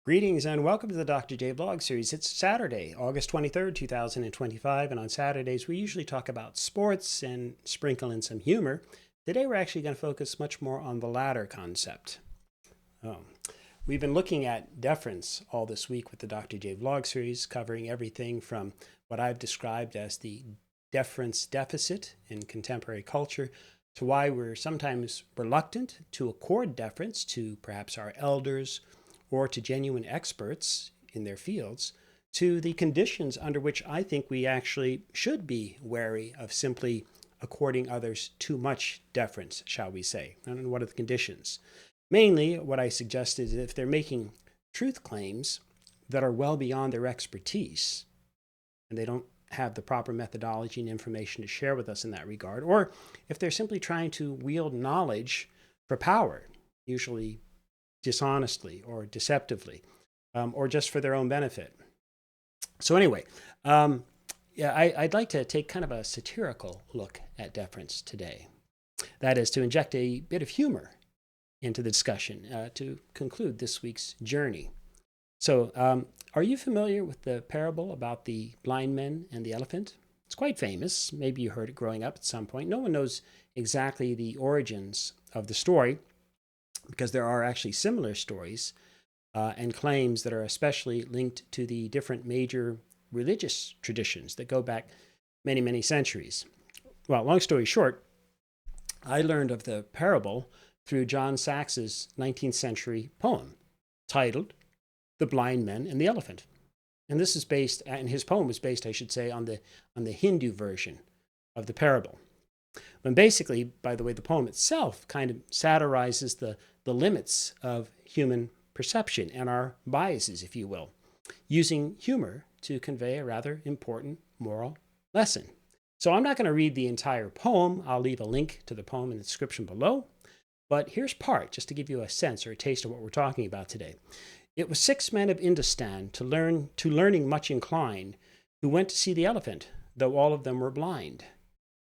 Greetings and welcome to the Dr. J Vlog series. It's Saturday, August 23rd, 2025, and on Saturdays we usually talk about sports and sprinkle in some humor. Today we're actually going to focus much more on the latter concept. We've been looking at deference all this week with the Dr. J Vlog series, covering everything from what I've described as the deference deficit in contemporary culture to why we're sometimes reluctant to accord deference to perhaps our elders or to genuine experts in their fields, to the conditions under which I think we actually should be wary of simply according others too much deference, shall we say. And what are the conditions? Mainly, what I suggest is if they're making truth claims that are well beyond their expertise, and they don't have the proper methodology and information to share with us in that regard, or if they're simply trying to wield knowledge for power, usually dishonestly or deceptively, or just for their own benefit. So anyway, I'd like to take kind of a satirical look at deference today. That is to inject a bit of humor into the discussion to conclude this week's journey. So are you familiar with the parable about the blind men and the elephant? It's quite famous. Maybe you heard it growing up at some point. No one knows exactly the origins of the story, because there are actually similar stories and claims that are especially linked to the different major religious traditions that go back many, many centuries. Well, long story short, I learned of the parable through John Saxe's 19th century poem titled The Blind Men and the Elephant. And this is based, and his poem was based, I should say, on the Hindu version of the parable. And basically, by the way, the poem itself kind of satirizes the limits of human perception and our biases, if you will, using humor to convey a rather important moral lesson. So I'm not going to read the entire poem. I'll leave a link to the poem in the description below. But here's part, just to give you a sense or a taste of what we're talking about today. It was 6 men of Indostan to learning much inclined, who went to see the elephant, though all of them were blind,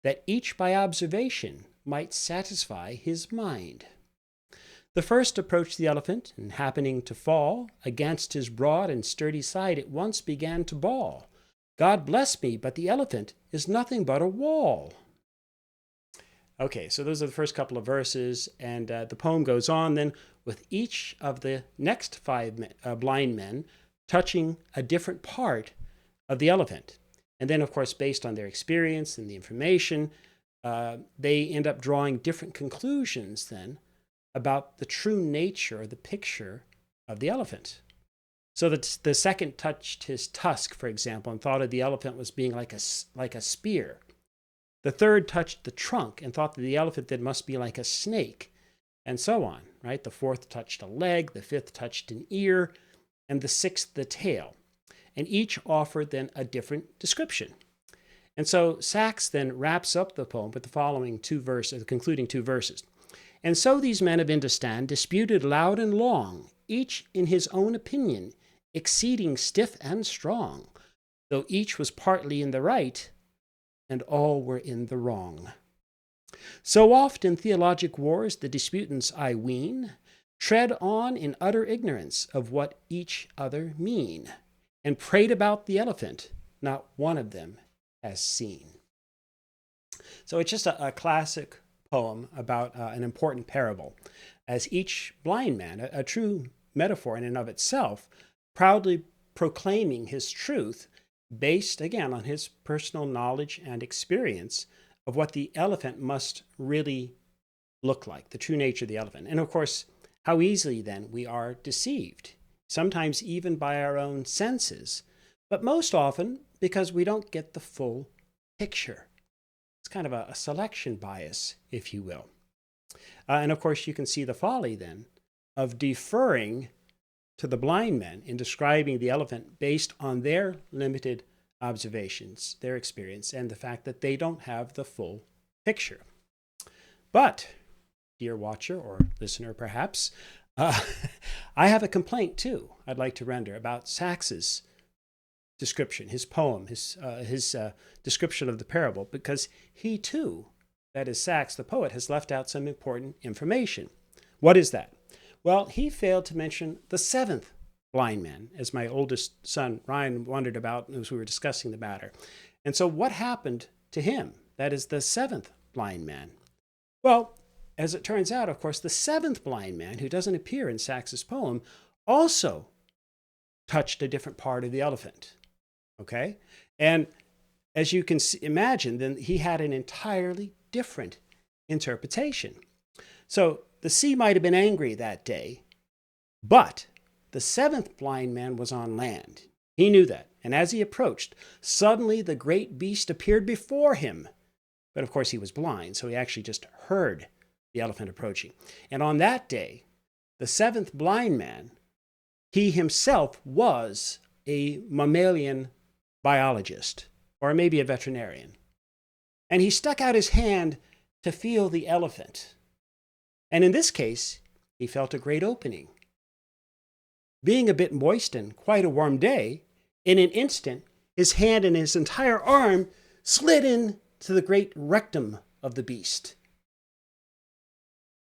that each by observation might satisfy his mind. The first approached the elephant, and happening to fall against his broad and sturdy side, at once began to bawl, God bless me, but the elephant is nothing but a wall. Okay, so those are the first couple of verses, and the poem goes on then with each of the next 5 blind men touching a different part of the elephant. And then, of course, based on their experience and the information, they end up drawing different conclusions then about the true nature or the picture of the elephant. So that the second touched his tusk, for example, and thought of the elephant was being like a spear. The third touched the trunk and thought that the elephant then must be like a snake, and so on, right? The fourth touched a leg, the fifth touched an ear, and the sixth the tail. And each offered then a different description. And so Saxe then wraps up the poem with the following 2 verses, the concluding 2 verses. And so these men of Indostan disputed loud and long, each in his own opinion, exceeding stiff and strong, though each was partly in the right, and all were in the wrong. So oft in theologic wars the disputants, I ween, tread on in utter ignorance of what each other mean, and prayed about the elephant, not one of them has seen. So it's just a classic poem about an important parable, as each blind man, a true metaphor in and of itself, proudly proclaiming his truth based, again, on his personal knowledge and experience of what the elephant must really look like, the true nature of the elephant. And of course, how easily then we are deceived, sometimes even by our own senses, but most often because we don't get the full picture. It's kind of a selection bias, if you will. And of course, you can see the folly then of deferring to the blind men in describing the elephant based on their limited observations, their experience, and the fact that they don't have the full picture. But, dear watcher or listener perhaps, I have a complaint too I'd like to render about Saxe's description, his poem, his description of the parable, because he too, that is Saxe, the poet, has left out some important information. What is that? Well, he failed to mention the 7th blind man, as my oldest son Ryan wondered about as we were discussing the matter. And so what happened to him? That is the seventh blind man. Well, as it turns out, of course, the seventh blind man, who doesn't appear in Saxe's poem, also touched a different part of the elephant. Okay? And as you can imagine, then he had an entirely different interpretation. So the sea might have been angry that day, but the seventh blind man was on land. He knew that. And as he approached, suddenly the great beast appeared before him. But of course, he was blind, so he actually just heard the elephant approaching. And on that day, the seventh blind man, he himself was a mammalian biologist, or maybe a veterinarian. And he stuck out his hand to feel the elephant. And in this case, he felt a great opening. Being a bit moist and quite a warm day, in an instant, his hand and his entire arm slid in to the great rectum of the beast.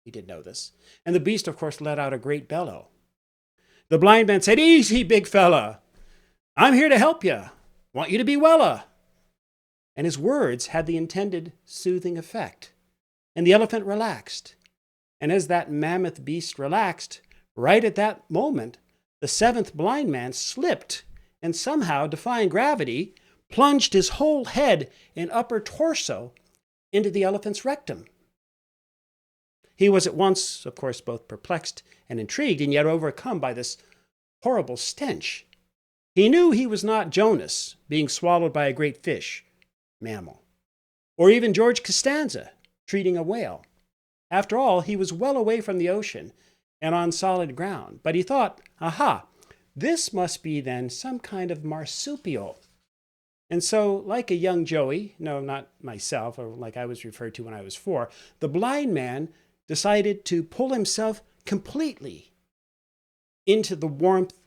He did know this. And the beast, of course, let out a great bellow. The blind man said, "Easy, big fella. I'm here to help you. Want you to be wella." And his words had the intended soothing effect. And the elephant relaxed. And as that mammoth beast relaxed, right at that moment, the seventh blind man slipped and somehow, defying gravity, plunged his whole head and upper torso into the elephant's rectum. He was at once, of course, both perplexed and intrigued, and yet overcome by this horrible stench. He knew he was not Jonas, being swallowed by a great fish, mammal, or even George Costanza, treating a whale. After all, he was well away from the ocean and on solid ground. But he thought, aha, this must be then some kind of marsupial. And so, like a young Joey, no, not myself, or like I was referred to when I was 4, the blind man decided to pull himself completely into the warmth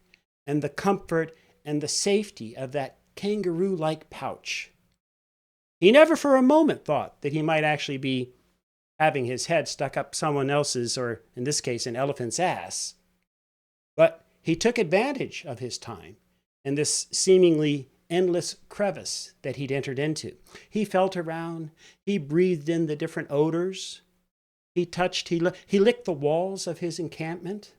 and the comfort and the safety of that kangaroo-like pouch. He never for a moment thought that he might actually be having his head stuck up someone else's, or in this case, an elephant's ass. But he took advantage of his time in this seemingly endless crevice that he'd entered into. He felt around, he breathed in the different odors, he touched, he licked the walls of his encampment,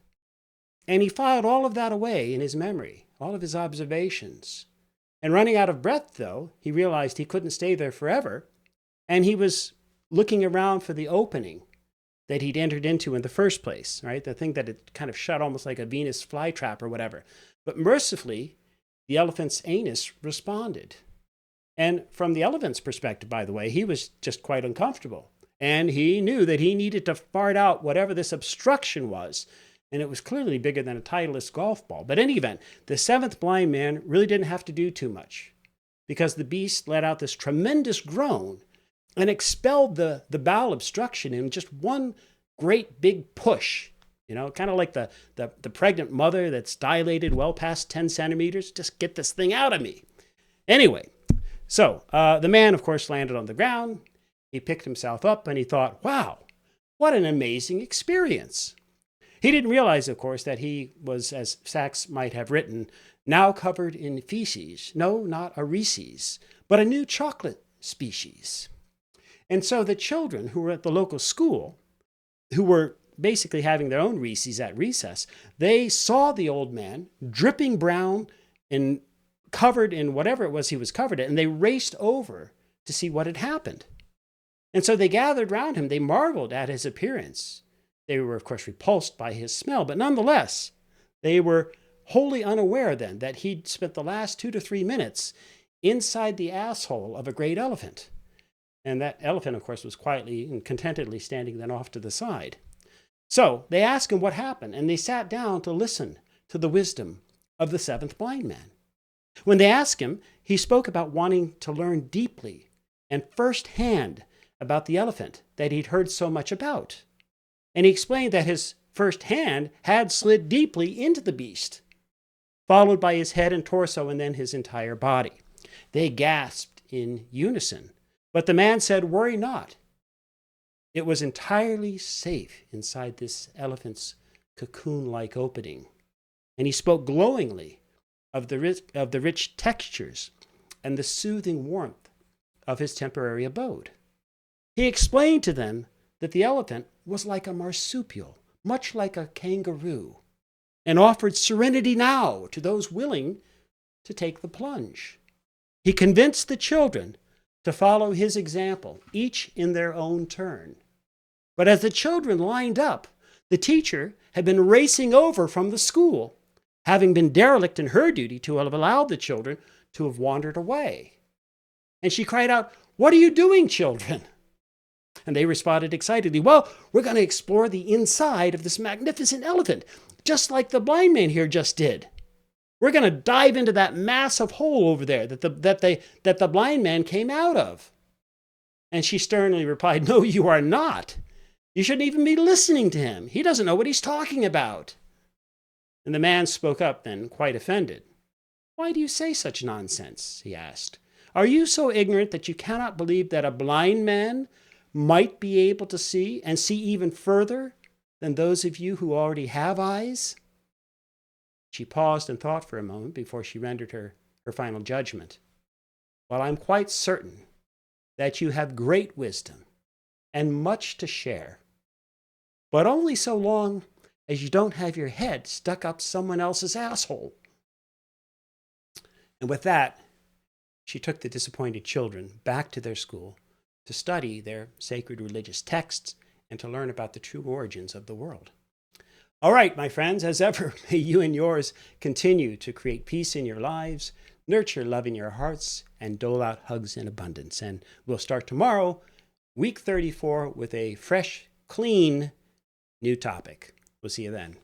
and he filed all of that away in his memory, all of his observations. And running out of breath, though, he realized he couldn't stay there forever, and he was looking around for the opening that he'd entered into in the first place, right? The thing that had kind of shut almost like a Venus flytrap or whatever. But mercifully, the elephant's anus responded. And from the elephant's perspective, by the way, he was just quite uncomfortable. And he knew that he needed to fart out whatever this obstruction was. And it was clearly bigger than a Titleist golf ball. But in any event, the seventh blind man really didn't have to do too much, because the beast let out this tremendous groan and expelled the bowel obstruction in just one great big push. You know, kind of like the pregnant mother that's dilated well past 10 centimeters. Just get this thing out of me. Anyway, so the man, of course, landed on the ground. He picked himself up and he thought, wow, what an amazing experience. He didn't realize, of course, that he was, as Saxe might have written, now covered in feces. No, not a Reese's, but a new chocolate species. And so the children who were at the local school, who were basically having their own Reese's at recess, they saw the old man dripping brown and covered in whatever it was he was covered in, and they raced over to see what had happened. And so they gathered round him. They marveled at his appearance. They were, of course, repulsed by his smell, but nonetheless, they were wholly unaware then that he'd spent the last 2 to 3 minutes inside the asshole of a great elephant. And that elephant, of course, was quietly and contentedly standing then off to the side. So they asked him what happened, and they sat down to listen to the wisdom of the seventh blind man. When they asked him, he spoke about wanting to learn deeply and firsthand about the elephant that he'd heard so much about. And he explained that his first hand had slid deeply into the beast, followed by his head and torso and then his entire body. They gasped in unison. But the man said, worry not. It was entirely safe inside this elephant's cocoon-like opening. and he spoke glowingly of the rich textures and the soothing warmth of his temporary abode. He explained to them that the elephant was like a marsupial, much like a kangaroo, and offered serenity now to those willing to take the plunge. He convinced the children to follow his example, each in their own turn. But as the children lined up, the teacher had been racing over from the school, having been derelict in her duty to have allowed the children to have wandered away. And she cried out, "What are you doing, children?" And they responded excitedly, "Well, we're going to explore the inside of this magnificent elephant, just like the blind man here just did. We're going to dive into that massive hole over there that the blind man came out of." And she sternly replied, "No, you are not. You shouldn't even be listening to him. He doesn't know what he's talking about." And the man spoke up then, quite offended. "Why do you say such nonsense?" he asked. "Are you so ignorant that you cannot believe that a blind man might be able to see, and see even further than those of you who already have eyes?" She paused and thought for a moment before she rendered her final judgment. "Well, I'm quite certain that you have great wisdom and much to share, but only so long as you don't have your head stuck up someone else's asshole." And with that, she took the disappointed children back to their school to study their sacred religious texts and to learn about the true origins of the world. All right, my friends, as ever, may you and yours continue to create peace in your lives, nurture love in your hearts, and dole out hugs in abundance. And we'll start tomorrow, week 34, with a fresh, clean, new topic. We'll see you then.